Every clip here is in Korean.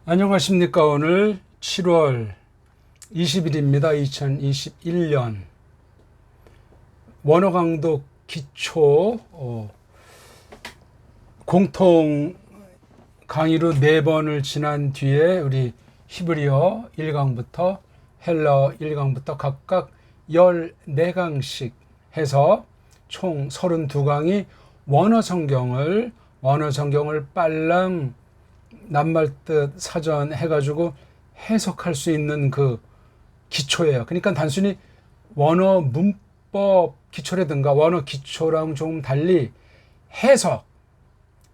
안녕하십니까. 오늘 7월 20일입니다. 2021년 원어강독 기초 공통 강의로 4번을 지난 뒤에 우리 히브리어 1강부터 헬라어 1강부터 각각 14강씩 해서 총 32강이 원어성경을 빨랑 낱말뜻 사전 해가지고 해석할 수 있는 그 기초예요. 그러니까 단순히 원어 문법 기초라든가 원어 기초랑 좀 달리 해석,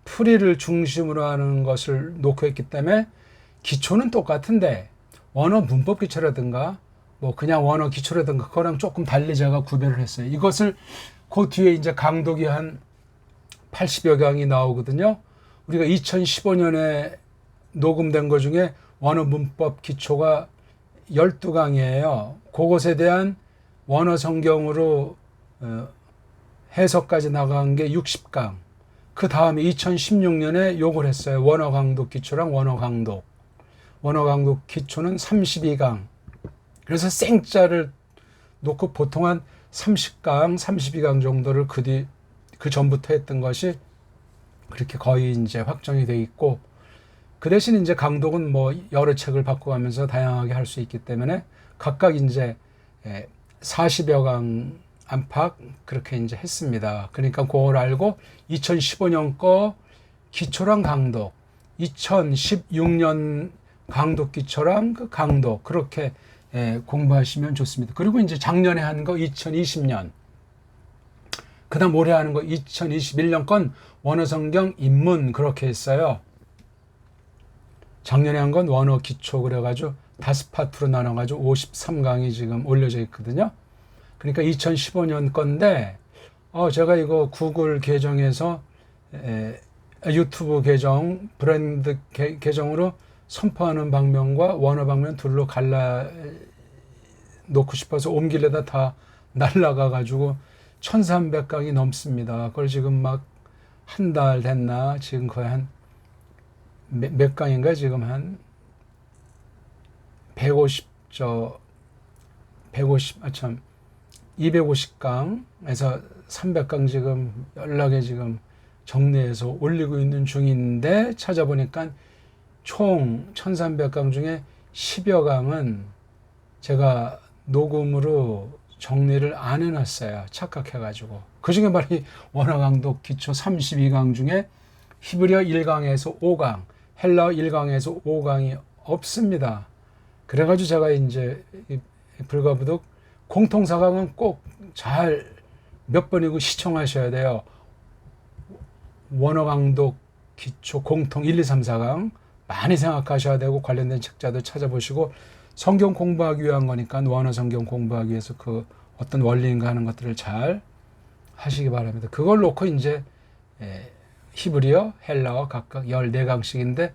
풀이를 중심으로 하는 것을 놓고 했기 때문에 기초는 똑같은데 원어 문법 기초라든가 뭐 그냥 원어 기초라든가 그거랑 조금 달리 제가 구별을 했어요. 이것을 그 뒤에 이제 강독이 한 80여 강이 나오거든요. 우리가 2015년에 녹음된 것 중에 원어 문법 기초가 12강이에요. 그것에 대한 원어 성경으로 해석까지 나간 게 60강. 그 다음에 2016년에 요걸 했어요. 원어 강독 기초랑 원어 강독. 원어 강독 기초는 32강. 그래서 생자를 놓고 보통 한 30강, 32강 정도를 그 전부터 했던 것이 그렇게 거의 이제 확정이 돼 있고, 그 대신 이제 강독은 뭐 여러 책을 바꿔가면서 다양하게 할 수 있기 때문에 각각 이제 40여 강 안팎 그렇게 이제 했습니다. 그러니까 그걸 알고 2015년 거 기초랑 강독, 2016년 강독 기초랑 그 강독 그렇게 공부하시면 좋습니다. 그리고 이제 작년에 한 거 2020년, 그 다음 올해 하는 거 2021년 건 원어성경 입문 그렇게 했어요. 작년에 한 건 원어 기초 그래가지고 5파트로 나눠가지고 53강이 지금 올려져 있거든요. 그러니까 2015년 건데 제가 이거 구글 계정에서 유튜브 계정, 브랜드 계정으로 선포하는 방면과 원어 방면 둘로 갈라 놓고 싶어서 옮기려다 다 날라가가지고 1300강이 넘습니다. 그걸 지금 막 한 달 됐나? 지금 거의 한 몇 강인가? 지금 한 250강에서 300강 지금 연락에 지금 정리해서 올리고 있는 중인데, 찾아보니까 총 1300강 중에 10여 강은 제가 녹음으로 정리를 안 해놨어요. 착각해가지고. 그 중에 바로 이 원어 강독 기초 32강 중에 히브리어 1강에서 5강, 헬라어 1강에서 5강이 없습니다. 그래가지고 제가 이제 불가부득 공통사강은 꼭 잘 몇 번이고 시청하셔야 돼요. 원어 강독 기초 공통 1, 2, 3, 4강 많이 생각하셔야 되고, 관련된 책자도 찾아보시고, 성경 공부하기 위한 거니까 원어 성경 공부하기 위해서 그 어떤 원리인가 하는 것들을 잘 하시기 바랍니다. 그걸 놓고 이제 히브리어, 헬라어 각각 14강씩인데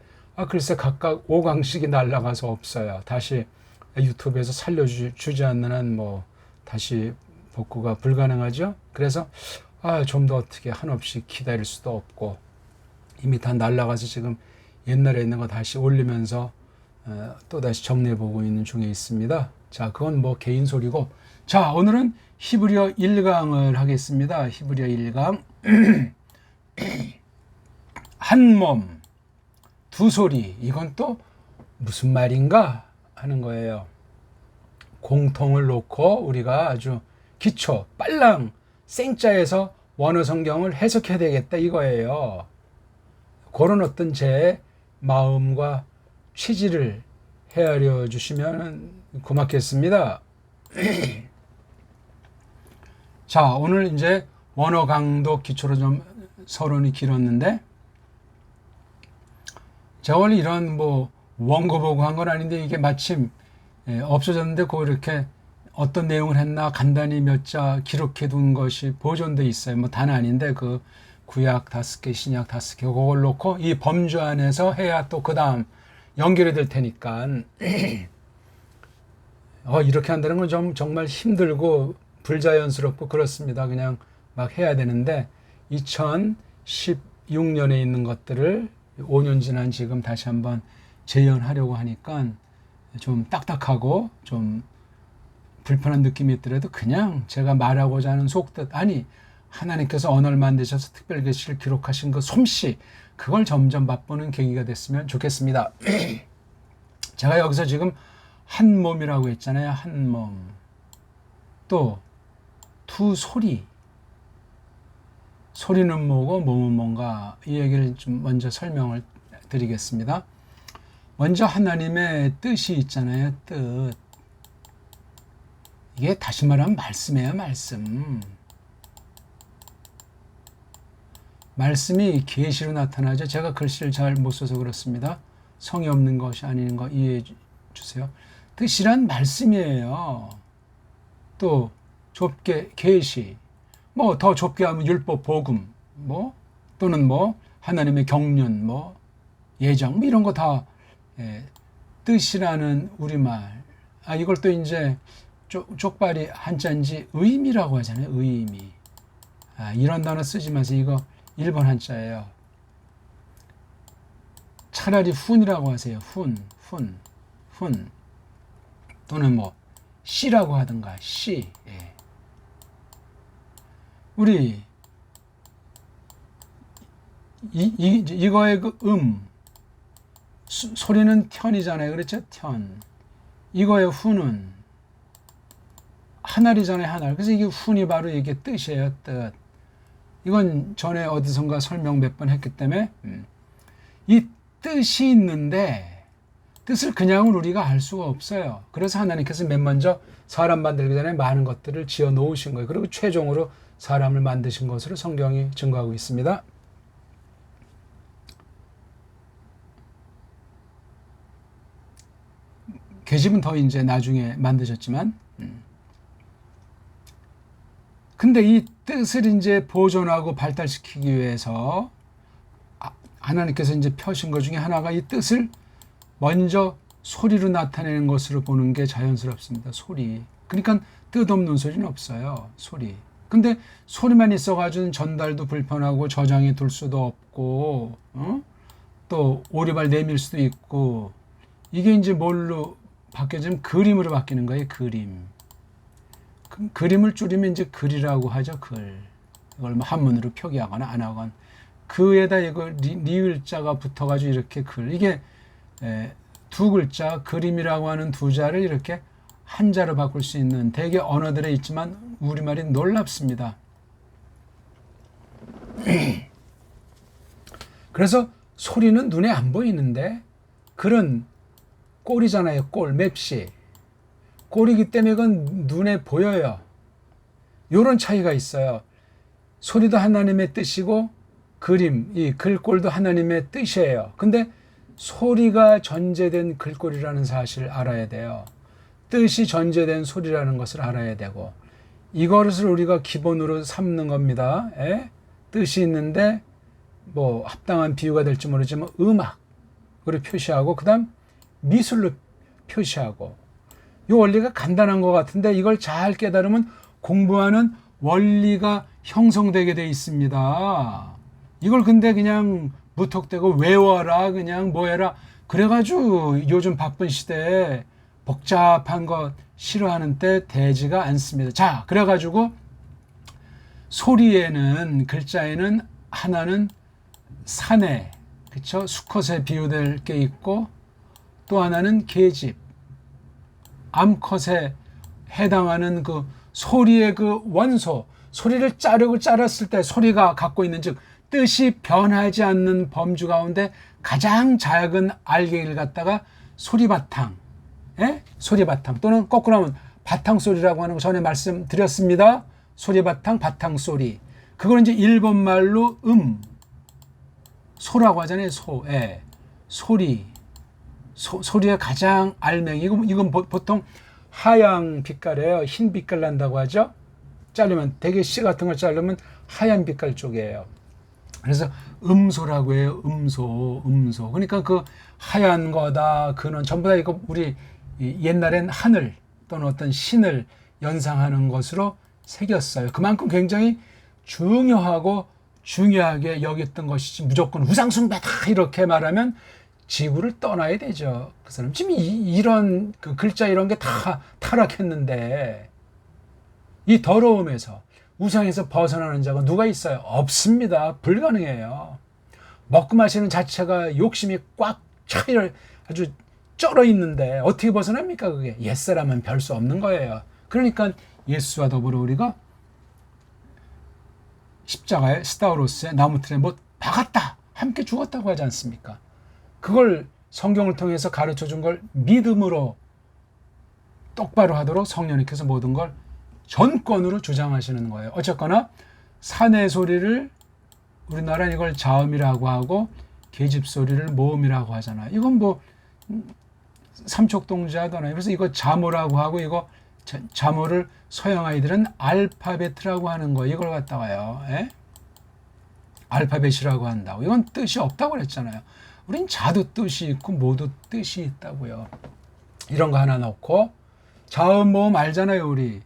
글쎄 각각 5강씩이 날라가서 없어요. 다시 유튜브에서 살려주지 않는 한 뭐 다시 복구가 불가능하죠. 그래서 좀 더 어떻게 한없이 기다릴 수도 없고, 이미 다 날라가서 지금 옛날에 있는 거 다시 올리면서 또 다시 정리해보고 있는 중에 있습니다. 자, 그건 뭐 개인 소리고, 자, 오늘은 히브리어 1강을 하겠습니다. 히브리어 1강. 한 몸, 두 소리. 이건 또 무슨 말인가 하는 거예요. 공통을 놓고 우리가 아주 기초, 빨랑, 생자에서 원어 성경을 해석해야 되겠다 이거예요. 그런 어떤 제 마음과 취지를 헤아려 주시면 고맙겠습니다. 자, 오늘 이제 원어 강독 기초로 좀 서론이 길었는데, 제가 원래 이런 뭐 원고 보고 한 건 아닌데 이게 마침 없어졌는데 그거 이렇게 어떤 내용을 했나 간단히 몇 자 기록해 둔 것이 보존돼 있어요. 뭐 단 아닌데 그 구약 5개, 신약 5개 그걸 놓고 이 범주 안에서 해야 또 그 다음 연결이 될 테니까 이렇게 한다는 건 정말 힘들고 불자연스럽고 그렇습니다. 그냥 막 해야 되는데 2016년에 있는 것들을 5년 지난 지금 다시 한번 재현하려고 하니까 좀 딱딱하고 좀 불편한 느낌이 있더라도 그냥 제가 말하고자 하는 속뜻, 아니 하나님께서 언어를 만드셔서 특별 계시를 기록하신 그 솜씨, 그걸 점점 맛보는 계기가 됐으면 좋겠습니다. 제가 여기서 지금 한 몸이라고 했잖아요. 한 몸. 또 두 소리. 소리는 뭐고 몸은 뭔가, 이 얘기를 좀 먼저 설명을 드리겠습니다. 먼저 하나님의 뜻이 있잖아요. 뜻. 이게 다시 말하면 말씀이에요. 말씀. 말씀이 계시로 나타나죠. 제가 글씨를 잘 못 써서 그렇습니다. 성이 없는 것이 아닌 거 이해해 주세요. 뜻이란 말씀이에요. 또 좁게 계시, 뭐 더 좁게 하면 율법, 복음, 뭐 또는 뭐 하나님의 경륜, 뭐 예정, 뭐 이런 거 다 뜻이라는 우리말. 이걸 또 이제 쪽발이 한자인지 의미라고 하잖아요. 의미. 이런 단어 쓰지 마세요. 이거 일본 한자예요. 차라리 훈이라고 하세요. 훈. 또는 뭐 씨라고 하든가. 씨. 우리 이거의 그 소리는 편이잖아요. 그렇죠? 편. 이거의 훈은 하늘이잖아요. 하늘. 그래서 이게 훈이 바로 이게 뜻이에요. 뜻. 이건 전에 어디선가 설명 몇 번 했기 때문에 이 뜻이 있는데 뜻을 그냥은 우리가 알 수가 없어요. 그래서 하나님께서 맨 먼저 사람 만들기 전에 많은 것들을 지어 놓으신 거예요. 그리고 최종으로 사람을 만드신 것으로 성경이 증거하고 있습니다. 계집은 더 이제 나중에 만드셨지만, 근데 이 뜻을 이제 보존하고 발달시키기 위해서 하나님께서 이제 펴신 것 중에 하나가 이 뜻을 먼저 소리로 나타내는 것으로 보는 게 자연스럽습니다. 소리. 그러니까 뜻없는 소리는 없어요. 소리. 근데 소리만 있어가지고 전달도 불편하고 저장해 둘 수도 없고, 또 오리발 내밀 수도 있고, 이게 이제 뭘로 바뀌어지면 그림으로 바뀌는 거예요. 그림. 그림을 줄이면 이제 글이라고 하죠. 글. 이걸 뭐 한문으로 표기하거나 안 하거나. 그에다 이거 리을자가 붙어가지고 이렇게 글. 이게 두 글자, 그림이라고 하는 두 자를 이렇게 한자로 바꿀 수 있는 대개 언어들에 있지만 우리말이 놀랍습니다. 그래서 소리는 눈에 안 보이는데 글은 꼴이잖아요. 꼴, 맵시. 꼴이기 때문에 그건 눈에 보여요. 이런 차이가 있어요. 소리도 하나님의 뜻이고 그림, 이 글꼴도 하나님의 뜻이에요. 근데 소리가 전제된 글꼴이라는 사실을 알아야 돼요. 뜻이 전제된 소리라는 것을 알아야 되고, 이것을 우리가 기본으로 삼는 겁니다. 뜻이 있는데 뭐 합당한 비유가 될지 모르지만 음악으로 표시하고, 그 다음 미술로 표시하고. 이 원리가 간단한 것 같은데 이걸 잘 깨달으면 공부하는 원리가 형성되게 돼 있습니다. 이걸 근데 그냥 무턱대고 외워라, 그냥 뭐 해라, 그래가지고 요즘 바쁜 시대에 복잡한 것 싫어하는 때 되지가 않습니다. 자, 그래가지고 소리에는, 글자에는 하나는 사내, 그쵸? 수컷에 비유될 게 있고, 또 하나는 계집, 암컷에 해당하는 그 소리의 그 원소, 소리를 잘랐을 때 소리가 갖고 있는, 즉 뜻이 변하지 않는 범주 가운데 가장 작은 알갱이를 갖다가 소리바탕, 소리바탕, 또는 거꾸로 하면 바탕소리라고 하는 거 전에 말씀드렸습니다. 소리바탕, 바탕소리. 그거는 이제 일본말로 소라고 하잖아요. 소리. 소리의 가장 알맹이. 이건 보통 하양 빛깔이에요. 흰 빛깔 난다고 하죠. 자르면, 대개 씨 같은 걸 자르면 하얀 빛깔 쪽이에요. 그래서 음소라고 해요. 음소. 그러니까 그 하얀 거다, 그는 전부 다 이거 우리 옛날엔 하늘 또는 어떤 신을 연상하는 것으로 새겼어요. 그만큼 굉장히 중요하고 중요하게 여겼던 것이지, 무조건 우상숭배다 이렇게 말하면 지구를 떠나야 되죠. 그 사람 지금 이런 그 글자 이런 게 다 타락했는데 이 더러움에서 우상에서 벗어나는 자가 누가 있어요? 없습니다. 불가능해요. 먹고 마시는 자체가 욕심이 꽉 차여 아주 쩔어 있는데 어떻게 벗어납니까? 그게 옛사람은 별 수 없는 거예요. 그러니까 예수와 더불어 우리가 십자가에 스타우로스의 나무틀에 못 박았다, 함께 죽었다고 하지 않습니까? 그걸 성경을 통해서 가르쳐 준 걸 믿음으로 똑바로 하도록 성령님께서 모든 걸 전권으로 주장하시는 거예요. 어쨌거나 산의 소리를 우리나라는 이걸 자음이라고 하고 계집 소리를 모음이라고 하잖아요. 이건 뭐 삼척동자잖아요. 그래서 이거 자모라고 하고 이거 자모를 서양 아이들은 알파벳이라고 하는 거, 이걸 갖다가요. 예? 알파벳이라고 한다고. 이건 뜻이 없다고 그랬잖아요. 우린 자도 뜻이 있고 모도 뜻이 있다고요. 이런 거 하나 넣고 자음 모음 알잖아요. 우리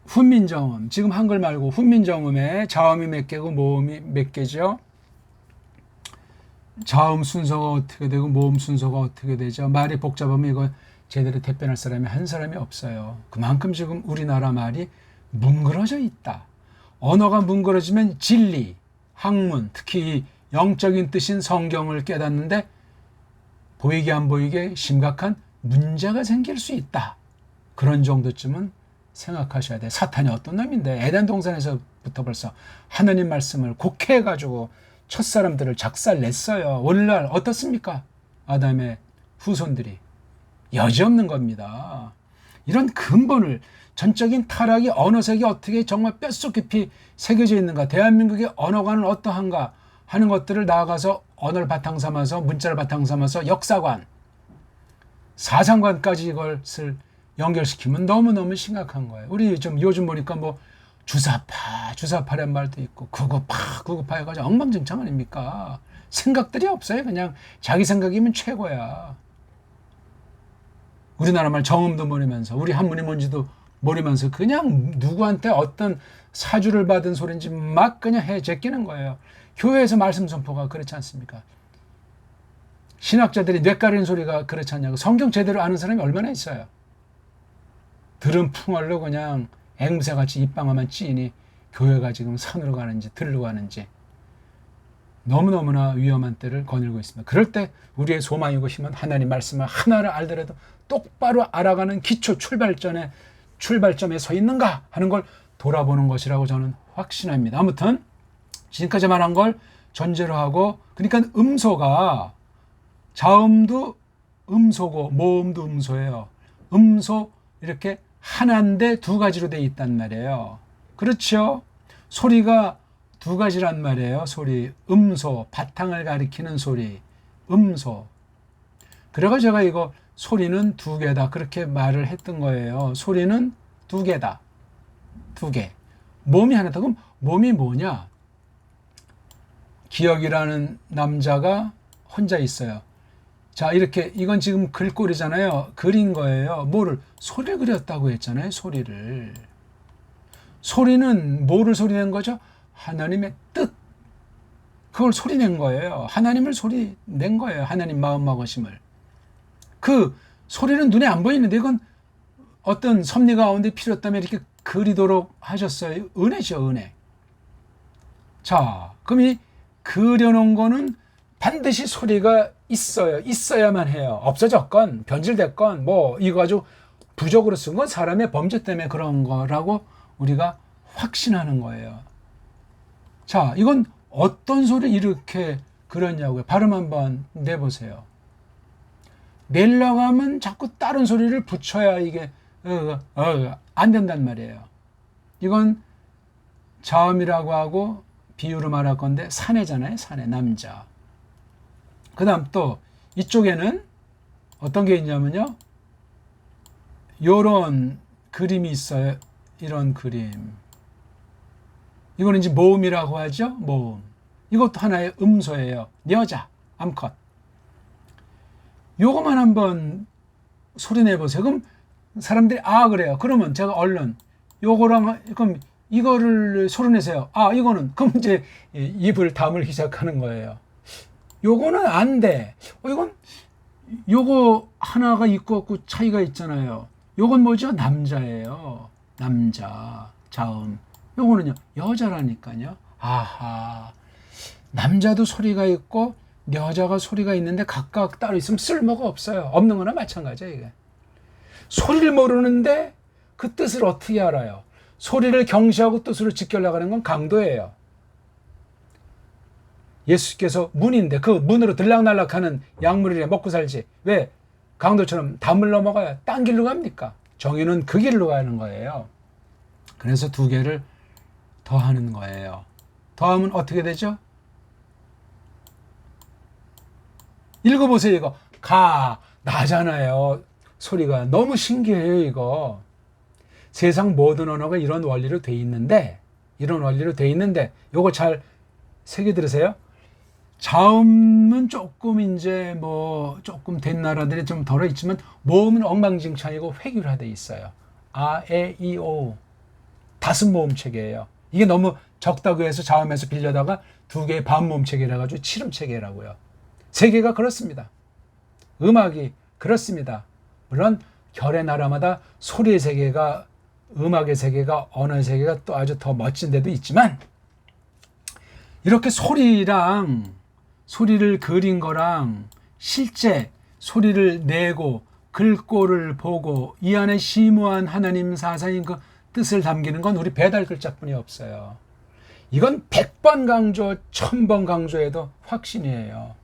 훈민정음, 지금 한글 말고 훈민정음에 자음이 몇 개고 모음이 몇 개죠? 자음 순서가 어떻게 되고 모음 순서가 어떻게 되죠? 말이 복잡하면 이거 제대로 대변할 사람이 한 사람이 없어요. 그만큼 지금 우리나라 말이 뭉그러져 있다. 언어가 뭉그러지면 진리, 학문, 특히 영적인 뜻인 성경을 깨닫는데 보이게 안 보이게 심각한 문제가 생길 수 있다. 그런 정도쯤은 생각하셔야 돼. 사탄이 어떤 놈인데 에덴 동산에서부터 벌써 하나님 말씀을 곡해가지고 첫사람들을 작살냈어요. 오늘날 어떻습니까? 아담의 후손들이 여지없는 겁니다. 이런 근본을, 전적인 타락이 언어색이 어떻게 정말 뼛속 깊이 새겨져 있는가, 대한민국의 언어관은 어떠한가 하는 것들을 나아가서 언어를 바탕 삼아서, 문자를 바탕 삼아서 역사관, 사상관까지 이것을 연결시키면 너무너무 심각한 거예요. 우리 좀 요즘 보니까 뭐 주사파란 말도 있고 구구파 해가지고 엉망진창 아닙니까? 생각들이 없어요. 그냥 자기 생각이면 최고야. 우리나라 말 정음도 모르면서, 우리 한문이 뭔지도 모르면서 그냥 누구한테 어떤 사주를 받은 소리인지 막 그냥 해 제끼는 거예요. 교회에서 말씀 선포가 그렇지 않습니까? 신학자들이 뇌 가리는 소리가 그렇지 않냐고. 성경 제대로 아는 사람이 얼마나 있어요. 들은 풍월로 그냥 앵무새같이 입방아만 찌니 교회가 지금 산으로 가는지 들로 가는지 너무너무나 위험한 때를 거닐고 있습니다. 그럴 때 우리의 소망이고 힘은 하나님 말씀을 하나를 알더라도 똑바로 알아가는 기초 출발점에 서 있는가 하는 걸 돌아보는 것이라고 저는 확신합니다. 아무튼 지금까지 말한 걸 전제로 하고, 그러니까 음소가 자음도 음소고 모음도 음소예요. 음소 이렇게 하나인데 두 가지로 돼 있단 말이에요. 그렇죠? 소리가 두 가지란 말이에요. 소리, 음소, 바탕을 가리키는 소리, 음소. 그래서 제가 이거 소리는 두 개다 그렇게 말을 했던 거예요. 소리는 두 개다. 두 개. 몸이 하나다. 그럼 몸이 뭐냐? 기억이라는 남자가 혼자 있어요. 자, 이렇게 이건 지금 글꼴이잖아요. 그린 거예요. 뭐를? 소리를 그렸다고 했잖아요. 소리를. 소리는 뭐를 소리낸 거죠? 하나님의 뜻. 그걸 소리낸 거예요. 하나님을 소리낸 거예요. 하나님 마음 먹으심을. 그 소리는 눈에 안 보이는데 이건 어떤 섭리 가운데 필요했다면 이렇게 그리도록 하셨어요. 은혜죠, 은혜. 자, 그럼 이 그려놓은 거는 반드시 소리가 있어요. 있어야만 해요. 없어졌건 변질됐건 뭐 이거 아주 부적으로 쓴 건 사람의 범죄 때문에 그런 거라고 우리가 확신하는 거예요. 자, 이건 어떤 소리 이렇게 그렸냐고요. 발음 한번 내보세요. 내려고 하면 자꾸 다른 소리를 붙여야 이게 안 된단 말이에요. 이건 자음이라고 하고 비유로 말할 건데 사내잖아요. 사내, 남자. 그 다음 또 이쪽에는 어떤 게 있냐면요. 요런 그림이 있어요. 이런 그림. 이거는 이제 모음이라고 하죠. 모음. 이것도 하나의 음소예요. 여자, 암컷. 요거만 한번 소리 내보세요. 그럼 사람들이 그래요. 그러면 제가 얼른 요거랑 그럼 이거를 소리 내세요. 이거는 그럼 이제 입을 다물기 시작하는 거예요. 요거는 안 돼. 이건 요거 하나가 있고 없고 차이가 있잖아요. 요건 뭐죠? 남자예요. 남자. 자음. 요거는요. 여자라니까요. 아하. 남자도 소리가 있고 여자가 소리가 있는데 각각 따로 있으면 쓸모가 없어요. 없는 거나 마찬가지예요. 이게. 소리를 모르는데 그 뜻을 어떻게 알아요? 소리를 경시하고 뜻으로 지켜나가는 건 강도예요. 예수께서 문인데 그 문으로 들락날락하는 약물이래 먹고 살지. 왜? 강도처럼 담을 넘어가야 딴 길로 갑니까? 정의는 그 길로 가는 거예요. 그래서 두 개를 더하는 거예요. 더하면 어떻게 되죠? 읽어보세요. 이거 가 나잖아요. 소리가 너무 신기해요. 이거 세상 모든 언어가 이런 원리로 돼 있는데 요거 잘 새겨 들으세요. 자음은 조금 이제 뭐 조금 된 나라들이 좀 덜어 있지만 모음은 엉망진창이고 획일화돼 있어요. 아, 에, 이, 오 다섯 모음 체계예요. 이게 너무 적다고 해서 자음에서 빌려다가 두 개의 반모음 체계라 가지고 칠음 체계라고요. 세계가 그렇습니다. 음악이 그렇습니다. 물론 별의 나라마다 소리의 세계가 음악의 세계가 언어의 세계가 또 아주 더 멋진 데도 있지만 이렇게 소리를 그린 거랑 실제 소리를 내고 글꼴을 보고 이 안에 심오한 하나님 사상인 그 뜻을 담기는 건 우리 배달 글자뿐이 없어요. 이건 100번 강조, 1000번 강조해도 확신이에요.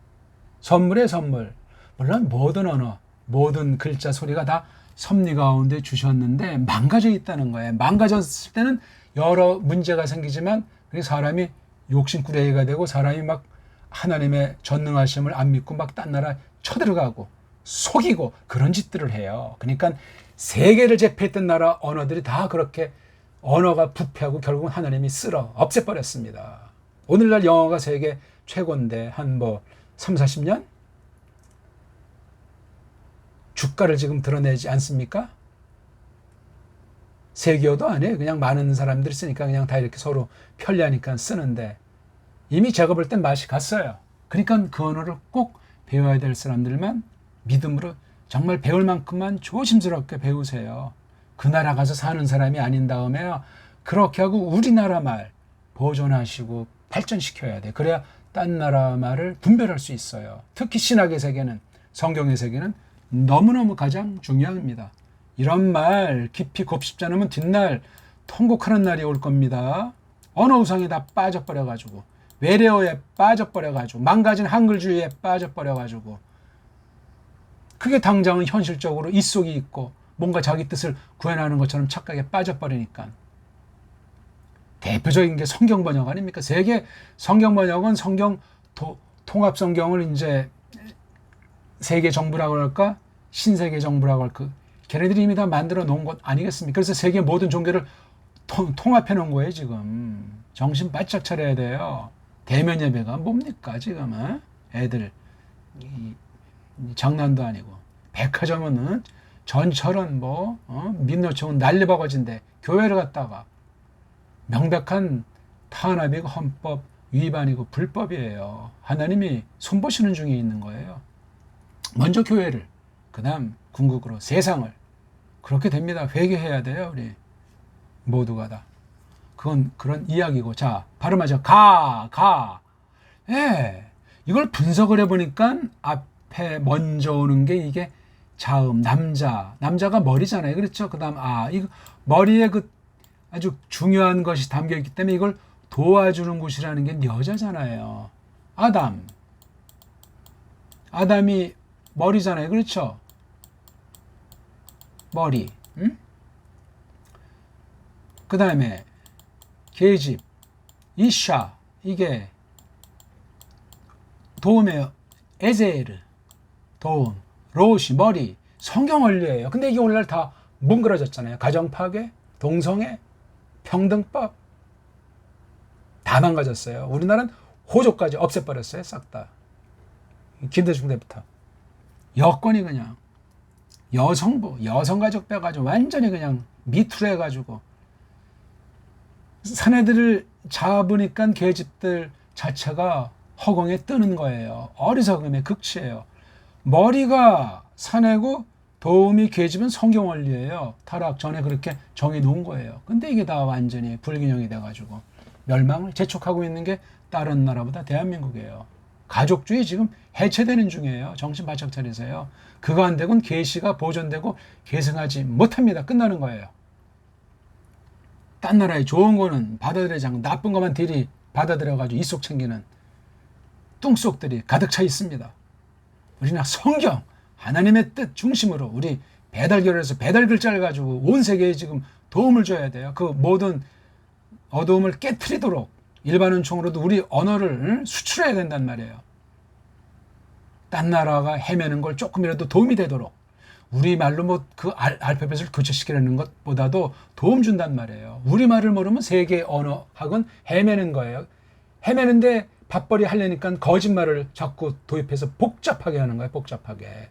선물의 선물. 물론 모든 언어, 모든 글자 소리가 다 섭리 가운데 주셨는데 망가져 있다는 거예요. 망가졌을 때는 여러 문제가 생기지만 사람이 욕심꾸러기가 되고 사람이 막 하나님의 전능하심을 안 믿고 막 딴 나라 쳐들어가고 속이고 그런 짓들을 해요. 그러니까 세계를 제패했던 나라 언어들이 다 그렇게 언어가 부패하고 결국은 하나님이 쓸어 없애버렸습니다. 오늘날 영어가 세계 최고인데 한 뭐 3, 40년? 주가를 지금 드러내지 않습니까? 세계어도 아니에요. 그냥 많은 사람들이 쓰니까 그냥 다 이렇게 서로 편리하니까 쓰는데 이미 제가 볼 땐 맛이 갔어요. 그러니까 그 언어를 꼭 배워야 될 사람들만 믿음으로 정말 배울 만큼만 조심스럽게 배우세요. 그 나라 가서 사는 사람이 아닌 다음에 그렇게 하고 우리나라 말 보존하시고 발전시켜야 돼. 그래야 딴 나라 말을 분별할 수 있어요. 특히 신학의 세계는, 성경의 세계는 너무너무 가장 중요합니다. 이런 말 깊이 곱씹지 않으면 뒷날 통곡하는 날이 올 겁니다. 언어 우상에 다 빠져버려가지고 외래어에 빠져버려가지고 망가진 한글주의에 빠져버려가지고 그게 당장은 현실적으로 입속이 있고 뭔가 자기 뜻을 구현하는 것처럼 착각에 빠져버리니까 대표적인 게 성경 번역 아닙니까? 세계 성경 번역은 성경 통합 성경을 이제 세계 정부라고 할까? 신세계 정부라고 할까? 걔네들이 이미 다 만들어 놓은 것 아니겠습니까? 그래서 세계 모든 종교를 통합해 놓은 거예요, 지금. 정신 바짝 차려야 돼요. 대면 예배가 뭡니까, 지금? 애들. 장난도 아니고. 백화점은 전철은 민노총은 난리버거진데 교회를 갔다가 명백한 탄압이고 헌법 위반이고 불법이에요. 하나님이 손보시는 중에 있는 거예요. 먼저 교회를, 그 다음 궁극으로 세상을. 그렇게 됩니다. 회개해야 돼요, 우리 모두가 다. 그건 그런 이야기고. 자, 발음하죠. 가. 예. 이걸 분석을 해보니까 앞에 먼저 오는 게 이게 자음, 남자가 머리잖아요. 그렇죠? 그 다음, 이거 머리에 그 아주 중요한 것이 담겨 있기 때문에 이걸 도와주는 곳이라는 게 여자잖아요. 아담이 머리잖아요. 그렇죠? 머리. 응? 그 다음에 계집, 이샤, 이게 도움이에요. 에제르, 도움, 로시, 머리. 성경 원리예요. 근데 이게 오늘날 다 뭉그러졌잖아요. 가정 파괴, 동성애, 평등법 다 망가졌어요. 우리나라는 호조까지 없애버렸어요. 싹 다. 김대중 때부터. 여권이 그냥 여성부, 여성가족 빼가지고 완전히 그냥 미투로 해가지고 사내들을 잡으니까 계집들 자체가 허공에 뜨는 거예요. 어리석음의 극치예요. 머리가 사내고 도움이 계집은 성경 원리예요. 타락 전에 그렇게 정해 놓은 거예요. 근데 이게 다 완전히 불균형이 돼가지고 멸망을 재촉하고 있는 게 다른 나라보다 대한민국이에요. 가족주의 지금 해체되는 중이에요. 정신 바짝 차리세요. 그거 안 되고는 계시가 보존되고 계승하지 못합니다. 끝나는 거예요. 딴 나라의 좋은 거는 받아들여야지 않고 나쁜 것만 들이 받아들여가지고 이속 챙기는 뚱속들이 가득 차 있습니다. 우리는 성경, 하나님의 뜻 중심으로 우리 배달결에서 배달 글자를 가지고 온 세계에 지금 도움을 줘야 돼요. 그 모든 어두움을 깨트리도록 일반은총으로도 우리 언어를 수출해야 된단 말이에요. 딴 나라가 헤매는 걸 조금이라도 도움이 되도록 우리말로 뭐 그 알파벳을 교체시키려는 것보다도 도움 준단 말이에요. 우리말을 모르면 세계 언어학은 헤매는 거예요. 헤매는데 밥벌이 하려니까 거짓말을 자꾸 도입해서 복잡하게 하는 거예요. 복잡하게.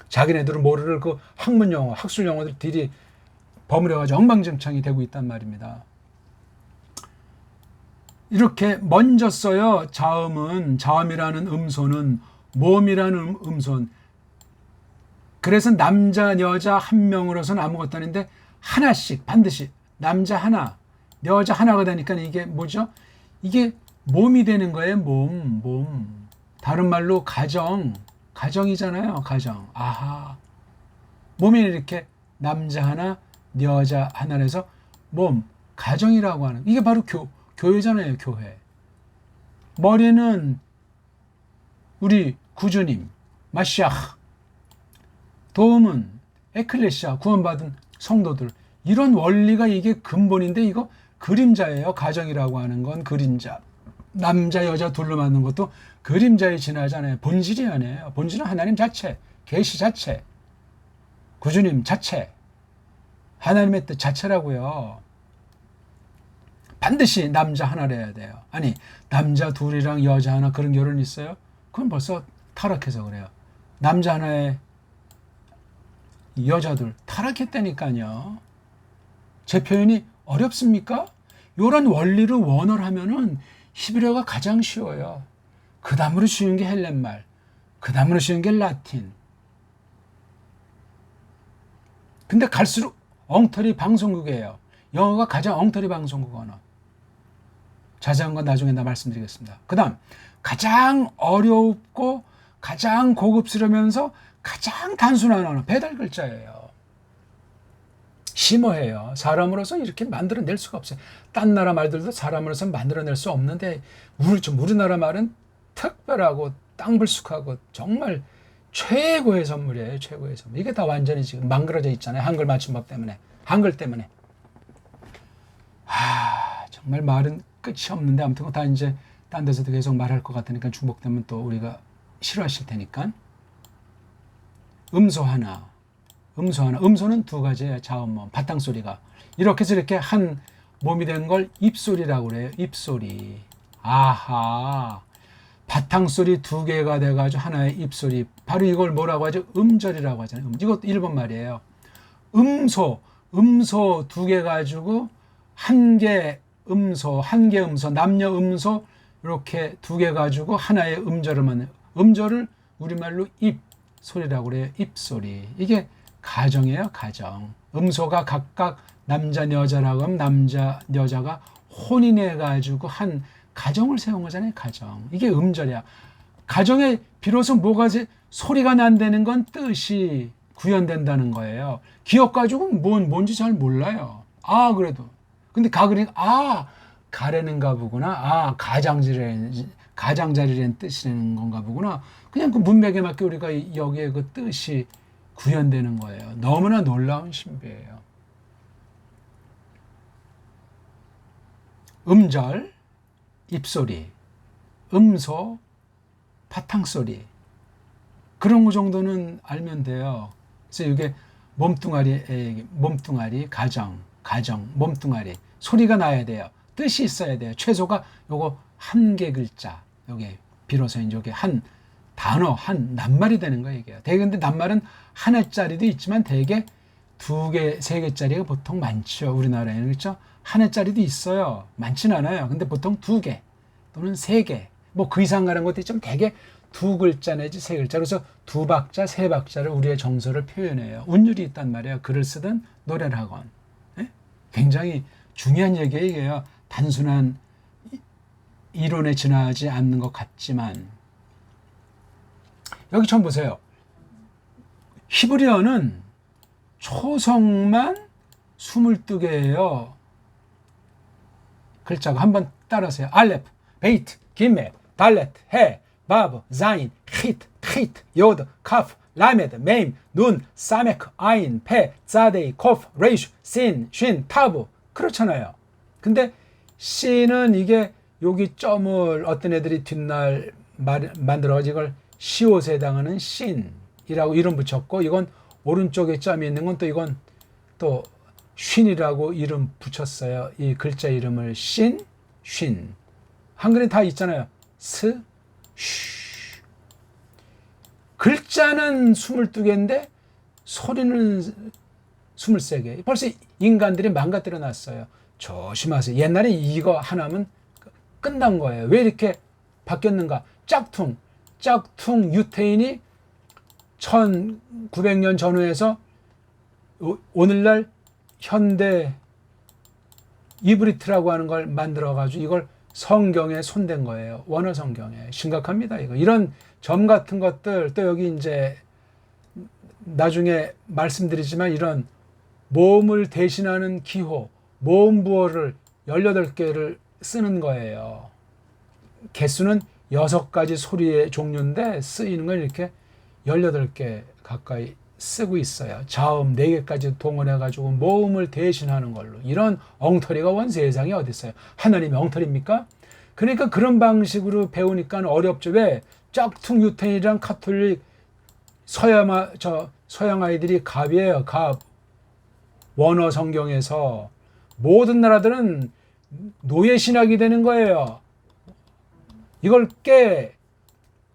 자기네들은 모르를 그 학문 용어, 학술 용어들 들이 버무려가지고 엉망진창이 되고 있단 말입니다. 이렇게 먼저 써요. 자음이라는 음소는 몸이라는 음손. 그래서 남자, 여자 한 명으로서는 아무것도 아닌데 하나씩 반드시 남자 하나, 여자 하나가 되니까 이게 뭐죠? 이게 몸이 되는 거예요. 몸. 다른 말로 가정이잖아요. 가정. 아하. 몸이 이렇게 남자 하나, 여자 하나라서 몸, 가정이라고 하는. 이게 바로 교회잖아요. 교회. 머리는 우리 구주님, 마시아흐. 도움은 에클레시아, 구원받은 성도들. 이런 원리가 이게 근본인데 이거 그림자예요. 가정이라고 하는 건 그림자. 남자, 여자 둘로 만든 것도 그림자에 지나잖아요. 본질이 아니에요. 본질은 하나님 자체, 계시 자체, 구주님 자체, 하나님의 뜻 자체라고요. 반드시 남자 하나를 해야 돼요. 아니, 남자 둘이랑 여자 하나 그런 결혼이 있어요? 그건 벌써 타락해서 그래요. 남자 하나에 여자들 타락했다니까요. 제 표현이 어렵습니까? 이런 원리를 원어하면은 히브리어가 가장 쉬워요. 그 다음으로 쉬운 게 헬렌말, 그 다음으로 쉬운 게 라틴. 근데 갈수록 엉터리 방송국이에요. 영어가 가장 엉터리 방송국 언어. 자세한 건 나중에 말씀드리겠습니다. 그 다음 가장 어렵고 가장 고급스러우면서 가장 단순한 언어, 배달 글자예요. 심오해요. 사람으로서 이렇게 만들어낼 수가 없어요. 딴 나라 말들도 사람으로서 만들어낼 수 없는데 우리나라 말은 특별하고 땅불쑥하고 정말 최고의 선물이에요. 최고의 선물. 이게 다 완전히 지금 망그러져 있잖아요. 한글 맞춤법 때문에. 한글 때문에. 정말 말은 끝이 없는데 아무튼 다 이제 딴 데서도 계속 말할 것 같으니까 중복되면 또 우리가 싫어하실 테니까. 음소 하나. 음소는 두 가지예요. 자음몸, 바탕소리가. 이렇게 해서 이렇게 한 몸이 된 걸 입소리라고 그래요. 입소리. 아하. 바탕소리 두 개가 돼가지고 하나의 입소리. 바로 이걸 뭐라고 하죠? 음절이라고 하잖아요. 이것도 일본 말이에요. 음소 두 개 가지고 한 개 음소, 남녀 음소 이렇게 두 개 가지고 하나의 음절을 만나요. 음절을 우리말로 입소리라고 그래요. 입소리. 이게 가정이에요. 가정. 음소가 각각 남자 여자라고 하면 남자 여자가 혼인해 가지고 한 가정을 세운 거잖아요. 가정. 이게 음절이야. 가정에 비로소 뭐가지 소리가 난다는 건 뜻이 구현된다는 거예요. 기억 가지고는 뭔지 잘 몰라요. 그래도. 근데 그러니까 가래는가 보구나. 가장자리라는 뜻이라는 건가 보구나. 그냥 그 문맥에 맞게 우리가 여기에 그 뜻이 구현되는 거예요. 너무나 놀라운 신비예요. 음절, 입소리, 음소, 바탕소리. 그런 거 정도는 알면 돼요. 그래서 이게 몸뚱아리, 가정, 몸뚱아리. 소리가 나야 돼요. 뜻이 있어야 돼요. 최소가 요거 한 개 글자. 요게 비로소 이제 요게 한 단어, 한 낱말이 되는 거예요. 이게. 되게 근데 낱말은 하나짜리도 있지만 되게 두 개, 세 개짜리가 보통 많죠. 우리나라에는. 그렇죠? 하나짜리도 있어요. 많진 않아요. 근데 보통 두 개 또는 세 개 뭐 그 이상 가는 것도 좀 되게 두 글자 내지 세 글자. 그래서 두 박자, 세 박자를 우리의 정서를 표현해요. 운율이 있단 말이에요. 글을 쓰든 노래를 하건. 예? 굉장히 중요한 얘기예요. 이게요. 단순한 이론에 지나지 않는 것 같지만 여기 처음 보세요. 히브리어는 초성만 22개예요. 글자가 한번 따라하세요. 알레프, 베이트, 기메, 달렛, 해, 바브, 자인, 히트, 히트, 요드, 카프, 라메드, 메임, 눈, 사메크, 아인, 페, 자데이, 코프, 레이슈, 신, 쉰, 타브. 그렇잖아요. 근데 C는 이게 여기 점을 어떤 애들이 뒷날 만들어가지고 이걸 시옷에 해당하는 신이라고 이름 붙였고, 이건 오른쪽에 점이 있는 건 또 이건 또 쉰이라고 이름 붙였어요. 이 글자 이름을 신, 쉰. 한글에 다 있잖아요. 스, 쉬. 글자는 22개인데 소리는 23개. 벌써 인간들이 망가뜨려 놨어요. 조심하세요. 옛날에 이거 하나면 끝난 거예요. 왜 이렇게 바뀌었는가? 짝퉁 유태인이 1900년 전후에서 오늘날 현대 이브리트라고 하는 걸 만들어가지고 이걸 성경에 손댄 거예요. 원어 성경에. 심각합니다. 이런 점 같은 것들, 또 여기 이제 나중에 말씀드리지만 이런 모음을 대신하는 기호, 모음 부호를 18개를 쓰는 거예요. 개수는 6가지 소리의 종류인데 쓰이는 건 이렇게 18개 가까이 쓰고 있어요. 자음 4개까지 동원해가지고 모음을 대신하는 걸로. 이런 엉터리가 원 세상에 어디 있어요? 하나님의 엉터리입니까? 그러니까 그런 방식으로 배우니까 어렵죠. 왜? 짝퉁 유태인이랑 카톨릭 서양 아이들이 갑이에요. 갑. 원어 성경에서 모든 나라들은 노예 신학이 되는 거예요. 이걸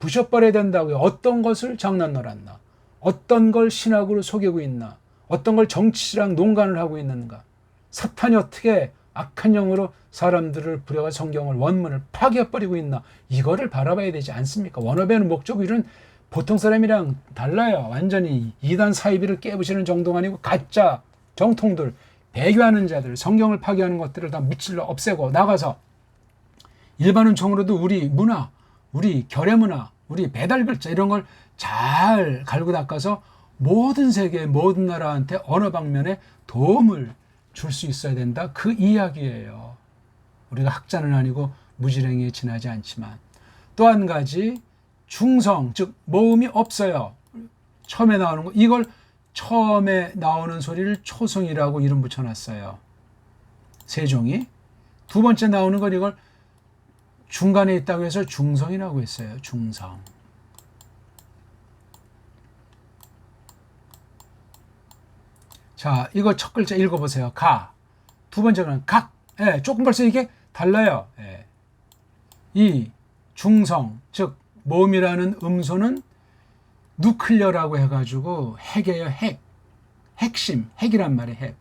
부셔버려야 된다고요. 어떤 것을 장난 놀았나? 어떤 걸 신학으로 속이고 있나? 어떤 걸 정치랑 농간을 하고 있는가? 사탄이 어떻게 악한 영으로 사람들을 부려가 성경을 원문을 파괴해버리고 있나? 이거를 바라봐야 되지 않습니까? 원어 배우는 목적 이런 보통 사람이랑 달라요. 완전히 이단 사이비를 깨부시는 정도가 아니고 가짜 정통들, 배교하는 자들, 성경을 파괴하는 것들을 다 무찔러 없애고 나가서 일반 은총으로도 우리 문화, 우리 결의 문화, 우리 배달 글자 이런 걸 잘 갈고 닦아서 모든 세계, 모든 나라한테 어느 방면에 도움을 줄 수 있어야 된다. 그 이야기예요. 우리가 학자는 아니고 무지랭이에 지나지 않지만. 또 한 가지, 중성, 즉 모음이 없어요. 처음에 나오는 거, 이걸 처음에 나오는 소리를 초성이라고 이름 붙여놨어요. 세종이. 두 번째 나오는 걸 이걸 중간에 있다고 해서 중성이라고 했어요. 중성. 자, 이거 첫 글자 읽어보세요. 가. 두 번째는 각. 예, 조금 벌써 이게 달라요. 예. 이 중성, 즉 모음이라는 음소는 누클리어라고 해가지고 핵이에요. 핵. 핵심. 핵이란 말이에요. 핵.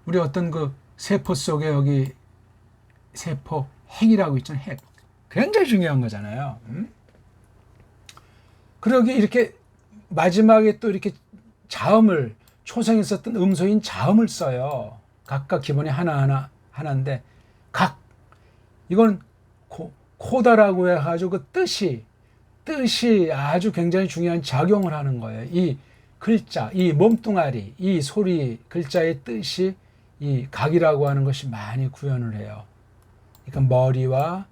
우리 어떤 그 세포 속에 여기 세포 핵이라고 있잖아요. 핵. 굉장히 중요한 거잖아요. 그러기 이렇게 마지막에 또 이렇게 자음을 초성에 썼던 음소인 자음을 써요. 각각 기본이 하나인데 각. 이건 코다라고 해가지고 그 뜻이 아주 굉장히 중요한 작용을 하는 거예요. 이 글자, 이 몸뚱아리, 이 소리, 글자의 뜻이 이 각이라고 하는 것이 많이 구현을 해요. 그러니까 머리와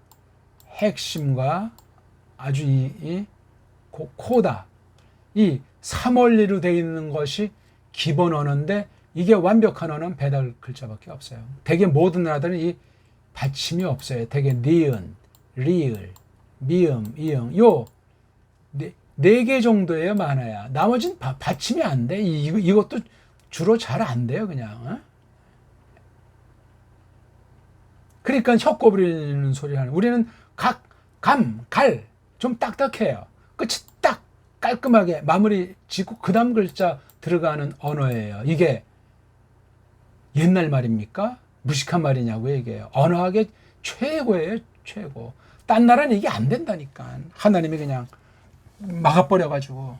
핵심과 아주 이 코다, 이 3원리로 되어 있는 것이 기본 언어인데 이게 완벽한 언어는 배달 글자밖에 없어요. 대개 모든 나라들은 이 받침이 없어요. 대개 니은, 리을, 미음, 이응, 요 네 개 정도예요. 많아야. 나머지는 받침이 안 돼. 이것도 주로 잘 안 돼요. 그냥. 어? 그러니까 혀 꼬부리는 소리 하는. 우리는 각, 감, 갈 좀 딱딱해요. 끝이 딱 깔끔하게 마무리 짓고 그 다음 글자 들어가는 언어예요. 이게 옛날 말입니까? 무식한 말이냐고요. 이게 언어학의 최고예요. 최고. 딴 나라는 이게 안 된다니까. 하나님이 그냥 막아버려가지고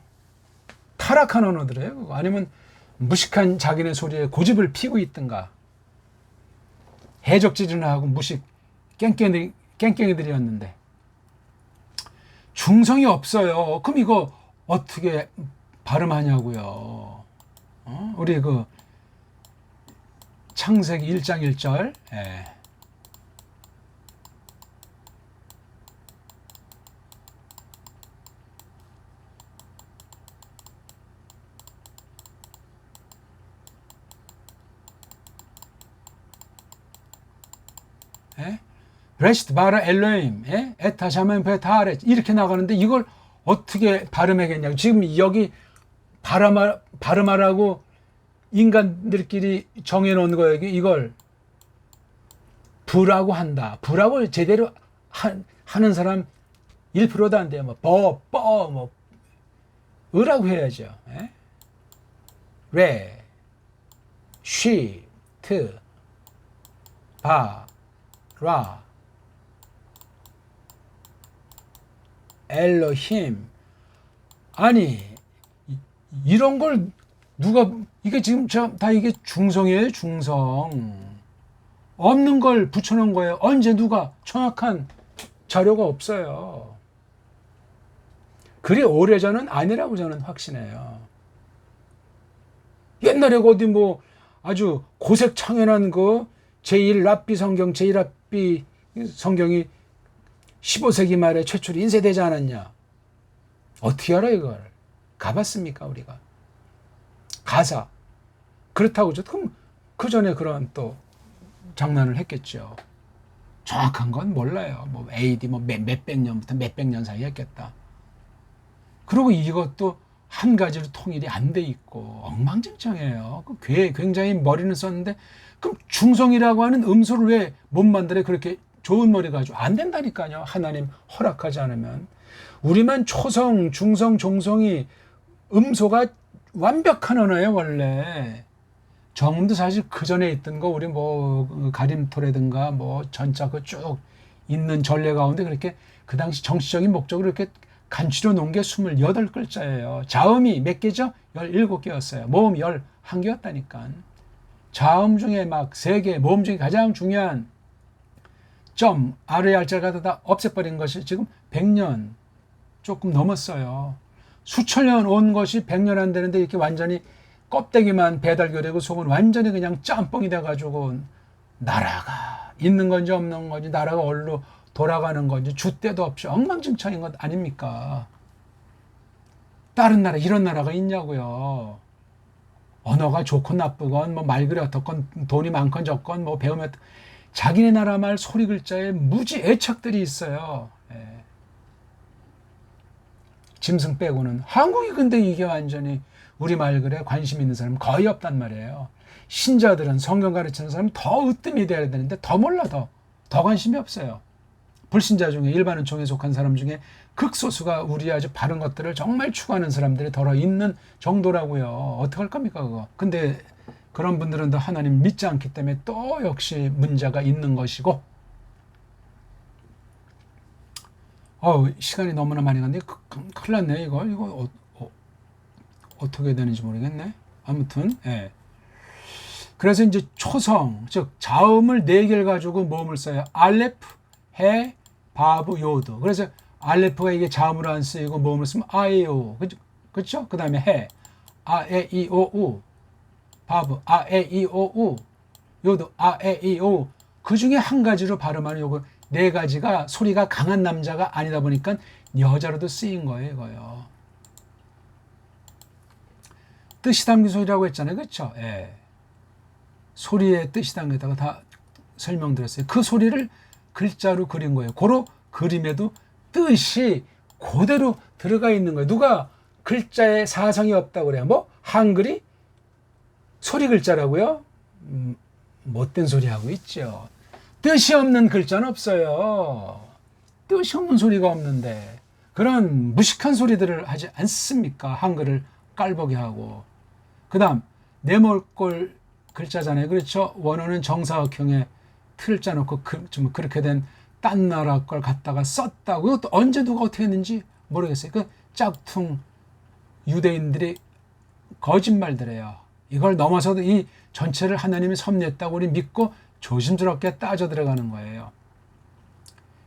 타락한 언어들이에요. 그거. 아니면 무식한 자기네 소리에 고집을 피고 있든가. 해적질이나 하고 무식 깽깽이들이었는데 중성이 없어요. 그럼 이거 어떻게 발음하냐고요. 우리 그 창세기 1장 1절. 예. 브레시트 바라 엘로임, 에타 샤멘 베타레 이렇게 나가는데 이걸 어떻게 발음하겠냐고. 지금 여기 발음하라고 인간들끼리 정해놓은 거예요. 이걸 부라고 한다. 부라고 제대로 하는 사람 1%도 안 돼요. 뭐 으라고 해야죠. 레, 쉬, 트, 바, 라, 엘로힘. 아니 이런 걸 누가, 이게 지금 다 이게 중성이에요. 중성. 없는 걸 붙여놓은 거예요. 언제 누가 정확한 자료가 없어요. 그리 오래전은 아니라고 저는 확신해요. 옛날에 어디 뭐 아주 고색창연한 그 제1랍비 성경, 제1랍비 성경이 15세기 말에 최초로 인쇄되지 않았냐? 어떻게 알아 이걸? 가봤습니까 우리가? 가사. 그렇다고 그럼 그 전에 그런 또 장난을 했겠죠. 정확한 건 몰라요. 뭐 AD 몇백 년부터 몇백 년 사이 했겠다. 그리고 이것도 한 가지로 통일이 안 돼 있고 엉망진창이에요. 굉장히 머리는 썼는데 그럼 중성이라고 하는 음소를 왜 못 만들어? 그렇게 좋은 머리 가지고 안 된다니까요. 하나님 허락하지 않으면. 우리만 초성, 중성, 종성이 음소가 완벽한 언어예요. 원래 정음도 사실 그 전에 있던 거 우리 뭐 가림토라든가 뭐 전자 그 쭉 있는 전례 가운데 그렇게 그 당시 정치적인 목적으로 이렇게 간추려 놓은 게 28글자예요. 자음이 몇 개죠? 17개였어요. 모음 11개였다니까. 자음 중에 막 3개, 모음 중에 가장 중요한 점, 아래 알자가 다 없애버린 것이 지금 100년 조금 넘었어요. 수천 년 온 것이 100년 안 되는데 이렇게 완전히 껍데기만 배달교되고 속은 완전히 그냥 짬뽕이 돼가지고 나라가 있는 건지 없는 건지 나라가 어디로 돌아가는 건지 줏대도 없이 엉망진창인 것 아닙니까? 다른 나라 이런 나라가 있냐고요. 언어가 좋건 나쁘건 뭐 말글이 어떻건 돈이 많건 적건 뭐 배우면 자기네 나라 말 소리 글자에 무지 애착들이 있어요. 짐승 빼고는. 한국이 근데 이게 완전히 우리 말글에 관심 있는 사람은 거의 없단 말이에요. 신자들은 성경 가르치는 사람은 더 으뜸이 돼야 되는데 더 몰라. 더 관심이 없어요. 불신자 중에 일반 은총에 속한 사람 중에 극소수가 우리 아주 바른 것들을 정말 추구하는 사람들이 덜어 있는 정도라고요. 어떡할 겁니까 그거. 근데 그런 분들은 더 하나님 믿지 않기 때문에 또 역시 문제가 있는 것이고. 시간이 너무나 많이 갔는데 큰일 났네. 이거 어떻게 되는지 모르겠네. 아무튼 그래서 이제 초성, 즉 자음을 4개를 가지고 모음을 써요. 알레프, 해, 바브, 요드. 그래서 알레프가 이게 자음으로 안 쓰이고 모음을 쓰면 아에오. 그렇죠? 그 다음에 해, 아에이오우, 바브, 아에이오우, 요드, 아에이오. 그 중에 한 가지로 발음하는 요거 4가지가 소리가 강한 남자가 아니다 보니까 여자로도 쓰인 거예요, 이거요. 뜻이 담긴 소리라고 했잖아요, 그렇죠? 소리의 뜻이 담겼다가 다 설명드렸어요. 그 소리를 글자로 그린 거예요. 고로 그림에도 뜻이 그대로 들어가 있는 거예요. 누가 글자에 사성이 없다고 그래요? 뭐 한글이 소리 글자라고요? 못된 소리 하고 있죠. 뜻이 없는 글자는 없어요. 뜻이 없는 소리가 없는데 그런 무식한 소리들을 하지 않습니까? 한글을 깔보게 하고. 그 다음 네모꼴 글자잖아요. 그렇죠? 원어는 정사각형에 틀자 놓고 좀 그렇게 된 딴 나라 걸 갖다가 썼다고. 이것도 언제 누가 어떻게 했는지 모르겠어요. 그 짝퉁 유대인들이 거짓말들이에요. 이걸 넘어서도 이 전체를 하나님이 섭리했다고 우리 믿고 조심스럽게 따져 들어가는 거예요.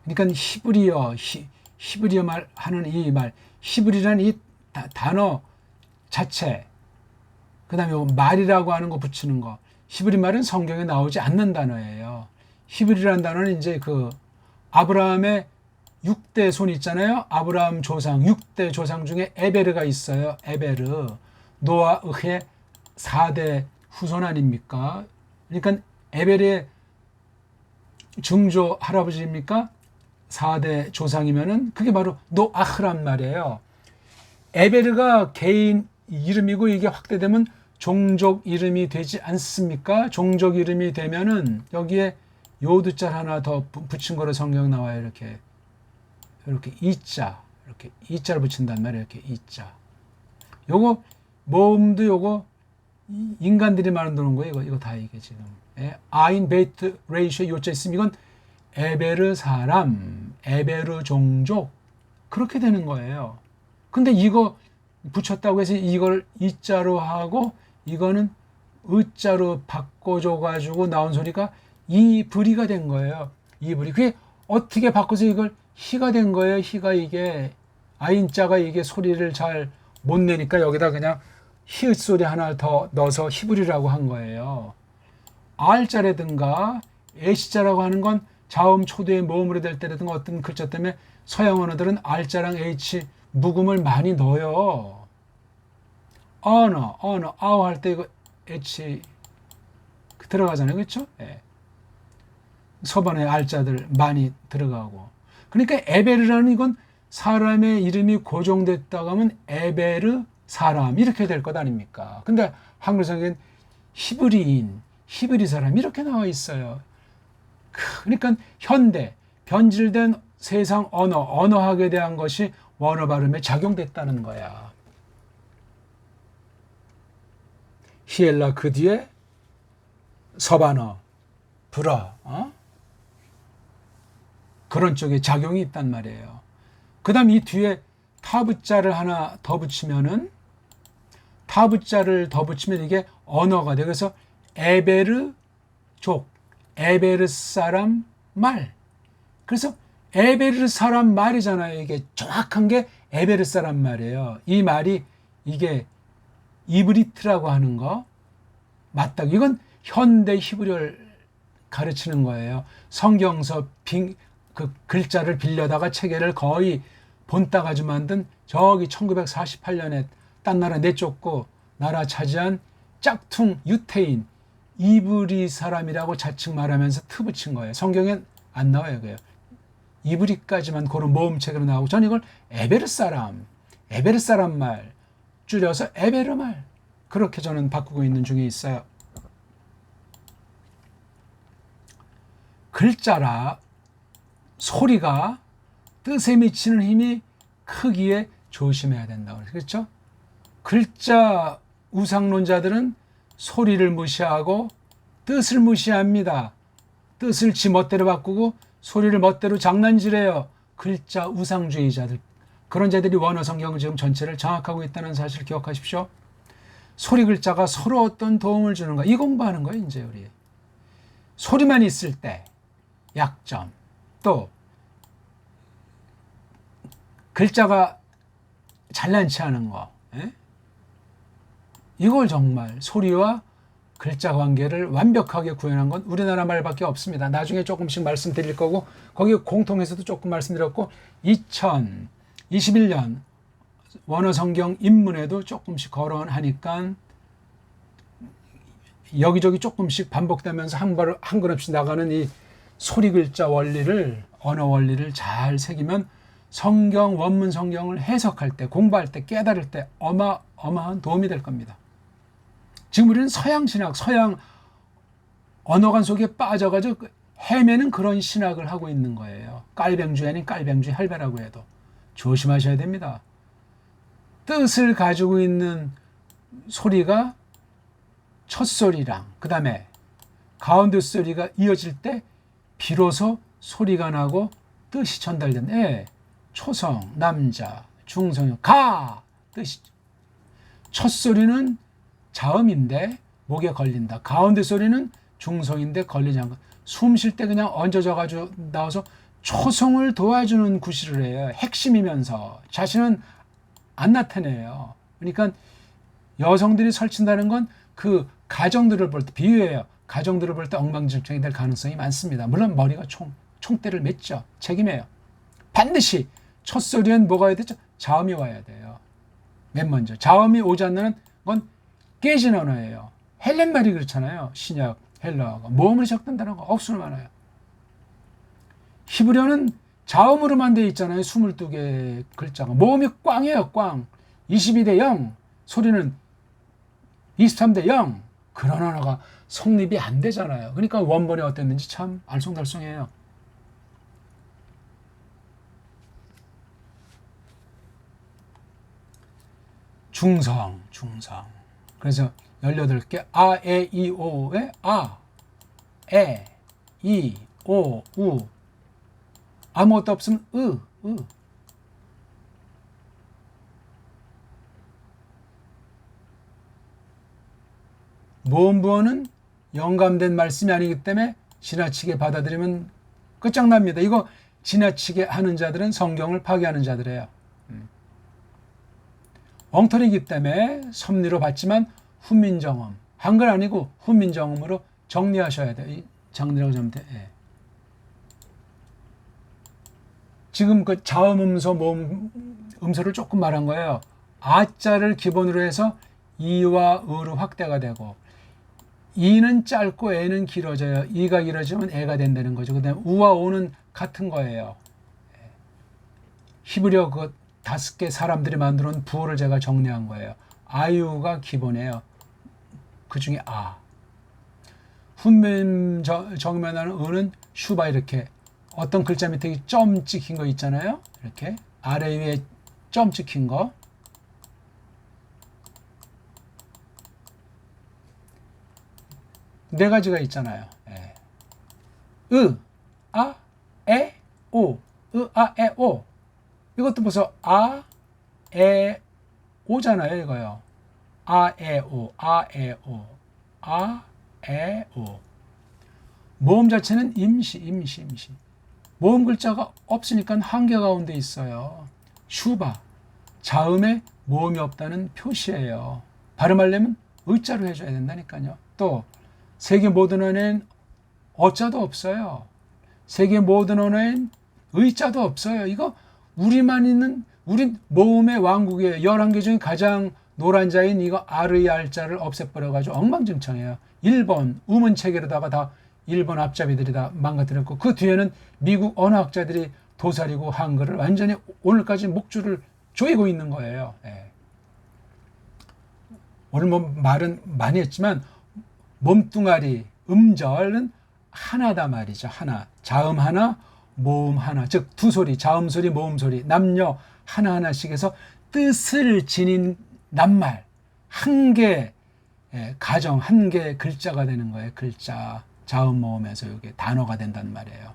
그러니까 히브리어 말 하는 이 말, 히브리라는 이 단어 자체, 그 다음에 말이라고 하는 거 붙이는 거, 히브리 말은 성경에 나오지 않는 단어예요. 히브리라는 단어는 이제 그 아브라함의 6대 손 있잖아요. 아브라함 조상, 6대 조상 중에 에베르가 있어요. 에베르. 노아의 4대 후손 아닙니까? 그러니까 에베르의 증조 할아버지입니까? 4대 조상이면은 그게 바로 노아흐란 말이에요. 에베르가 개인 이름이고 이게 확대되면 종족 이름이 되지 않습니까? 종족 이름이 되면은 여기에 요두자 하나 더 붙인 거로 성경 나와요. 이렇게 이자, 이렇게 이자를 붙인단 말이에요. 이렇게 이자. 요거 모음도 요거 인간들이 만드는 거예요. 이거 다 이게 지금 아인 베이트 레이시오 요자 있으면 이건 에베르 사람, 에베르 종족 그렇게 되는 거예요. 근데 이거 붙였다고 해서 이걸 이자로 하고 이거는 의자로 바꿔줘 가지고 나온 소리가 이브리가 된 거예요. 이브리. 그게 어떻게 바꿔서 이걸 희가 된 거예요. 희가 이게 아인자가 이게 소리를 잘 못 내니까 여기다 그냥 히읗 소리 하나 더 넣어서 히브리라고 한 거예요. R자라든가 H자라고 하는 건 자음 초두의 모음으로 될 때라든가 어떤 글자 때문에 서양 언어들은 R자랑 H 묵음을 많이 넣어요. 언어, 아우 할 때 이거 H 들어가잖아요. 그렇죠? 예. 서반에 R자들 많이 들어가고. 그러니까 에베르라는 이건 사람의 이름이 고정됐다고 하면 에베르 사람 이렇게 될 것 아닙니까? 근데 한글 성경엔 히브리인, 히브리 사람 이렇게 나와 있어요. 그러니까 현대, 변질된 세상 언어학에 대한 것이 원어 발음에 작용됐다는 거야. 히엘라 그 뒤에 서반어, 불어, 그런 쪽에 작용이 있단 말이에요. 그 다음 이 뒤에 타브자를 하나 더 붙이면은 타브자를 더 붙이면 이게 언어가 돼. 그래서 에베르족, 에베르 사람 말. 그래서 에베르 사람 말이잖아요. 이게 정확한 게 에베르 사람 말이에요. 이 말이 이게 이브리트라고 하는 거 맞다. 이건 현대 히브리어를 가르치는 거예요. 성경서 그 글자를 빌려다가 체계를 거의 본따가지고 만든 저기 1948년에 딴 나라 내쫓고 나라 차지한 짝퉁 유태인 이브리 사람이라고 자칭 말하면서 트 붙인 거예요. 성경엔 안 나와요. 그래요. 이브리까지만 그런 모음책으로 나오고 저는 이걸 에베르 사람 말 줄여서 에베르 말 그렇게 저는 바꾸고 있는 중에 있어요. 글자라 소리가 뜻에 미치는 힘이 크기에 조심해야 된다고 그렇죠? 글자 우상론자들은 소리를 무시하고 뜻을 무시합니다. 뜻을 지 멋대로 바꾸고 소리를 멋대로 장난질해요. 글자 우상주의자들. 그런 자들이 원어 성경 지금 전체를 장악하고 있다는 사실을 기억하십시오. 소리 글자가 서로 어떤 도움을 주는가 이 공부하는 거예요. 이제 우리 소리만 있을 때 약점 또 글자가 잘난치 않은 거 이걸 정말 소리와 글자 관계를 완벽하게 구현한 건 우리나라 말밖에 없습니다. 나중에 조금씩 말씀드릴 거고 거기 공통에서도 조금 말씀드렸고 2021년 원어 성경 입문에도 조금씩 거론하니까 여기저기 조금씩 반복되면서 한 걸음씩 나가는 이 소리 글자 원리를 언어 원리를 잘 새기면 성경 원문 성경을 해석할 때 공부할 때 깨달을 때 어마어마한 도움이 될 겁니다. 지금 우리는 서양 신학, 서양 언어관 속에 빠져가지고 헤매는 그런 신학을 하고 있는 거예요. 깔뱅주의 아닌 깔뱅주의 할배라고 해도 조심하셔야 됩니다. 뜻을 가지고 있는 소리가 첫 소리랑 그 다음에 가운데 소리가 이어질 때 비로소 소리가 나고 뜻이 전달된다. 예. 초성, 남자, 중성, 가 뜻이. 첫 소리는 자음인데 목에 걸린다. 가운데 소리는 중성인데 걸리지 않고 숨 쉴 때 그냥 얹어져 가지고 나와서 초성을 도와주는 구실을 해요. 핵심이면서 자신은 안 나타내요. 그러니까 여성들이 설친다는 건 그 가정들을 볼 때 비유해요. 가정들을 볼 때 엉망진창이 될 가능성이 많습니다. 물론 머리가 총대를 맺죠. 책임해요. 반드시 첫 소리엔 뭐가 와야 되죠? 자음이 와야 돼요. 맨 먼저 자음이 오지 않는 건 깨진 언어예요. 헬렌 말이 그렇잖아요. 신약 헬라어가 모음을 시작된다는 거 억수로 많아요. 히브리어는 자음으로만 되어 있잖아요. 22개 글자가. 모음이 꽝이에요. 꽝. 22대 0. 소리는 23대 0. 그런 언어가 성립이 안 되잖아요. 그러니까 원본이 어땠는지 참 알쏭달쏭해요. 중성. 그래서 18개 아, 에, 이, 오에 아, 에, 이, 오, 우. 아무것도 없으면 으. 모음부어는 영감된 말씀이 아니기 때문에 지나치게 받아들이면 끝장납니다. 이거 지나치게 하는 자들은 성경을 파괴하는 자들이에요. 엉터리이기 때문에 섭리로 봤지만 훈민정음, 한글 아니고 훈민정음으로 정리하셔야 돼요. 정리라고 하면 돼. 예. 지금 그 자음 음소, 모음 음소를 조금 말한 거예요. 아자를 기본으로 해서 이와 으로 확대가 되고, 이는 짧고 애는 길어져요. 이가 길어지면 애가 된다는 거죠. 그다음에 우와 오는 같은 거예요. 히브리어 그 5개 사람들이 만들어 놓은 부호를 제가 정리한 거예요. 아유가 기본이에요. 그 중에 아. 훈민 정면하는 은은 슈바 이렇게 어떤 글자 밑에 점 찍힌 거 있잖아요. 이렇게 아래 위에 점 찍힌 거. 네 가지가 있잖아요. 예. 으, 아, 에, 오. 으, 아, 에, 오. 이것도 보세요. 아, 에, 오잖아요. 이거요. 아, 에, 오. 아, 에, 오. 아, 에, 오. 모음 자체는 임시. 모음 글자가 없으니까 한계 가운데 있어요. 슈바. 자음에 모음이 없다는 표시예요. 발음하려면 의자로 해줘야 된다니까요. 또 세계 모든 언어에는 어자도 없어요. 세계 모든 언어엔 의자도 없어요. 이거 우리만 있는, 우린 모음의 왕국이에요. 11개 중에 가장 노란 자인 이거 아르이 알자를 없애버려가지고 엉망진창이에요. 일본 우문 체계로다가 다 일본 앞잡이들이 다 망가뜨렸고, 그 뒤에는 미국 언어학자들이 도사리고 한글을 완전히 오늘까지 목줄을 조이고 있는 거예요. 예. 오늘 뭐 말은 많이 했지만 몸뚱아리, 음절은 하나다 말이죠. 하나. 자음 하나, 모음 하나. 즉 두 소리, 자음 소리, 모음 소리. 남녀 하나하나씩 해서 뜻을 지닌 낱말. 한 개, 가정, 한 개 글자가 되는 거예요. 글자. 자음 모음에서 이게 단어가 된단 말이에요.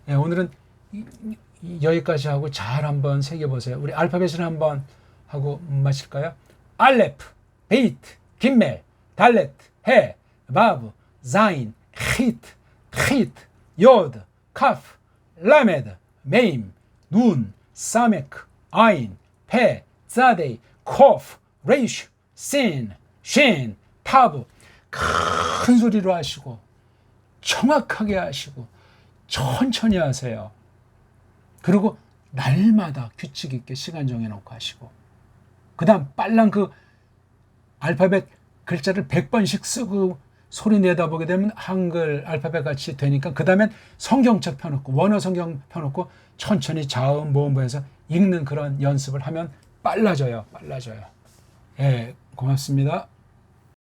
예, 오늘은 여기까지 하고 잘 한번 새겨보세요. 우리 알파벳을 한번 하고 마실까요? 알레프, 베이트, 김멜, 달레트, 해, 바브, 자인, 히트, 히트, 요드, 카프, 라메드, 메임, 눈, 사메크, 아인, 페, 자데이, 코프, 레이슈, 신, 신, 타브. 큰 소리로 하시고 정확하게 하시고 천천히 하세요. 그리고 날마다 규칙 있게 시간 정해놓고 하시고, 그 다음 빨랑 그 알파벳 글자를 100번씩 쓰고 소리 내다보게 되면 한글 알파벳 같이 되니까, 그 다음엔 성경책 펴놓고 원어 성경 펴놓고 천천히 자음 모음부에서 읽는 그런 연습을 하면 빨라져요. 예, 고맙습니다.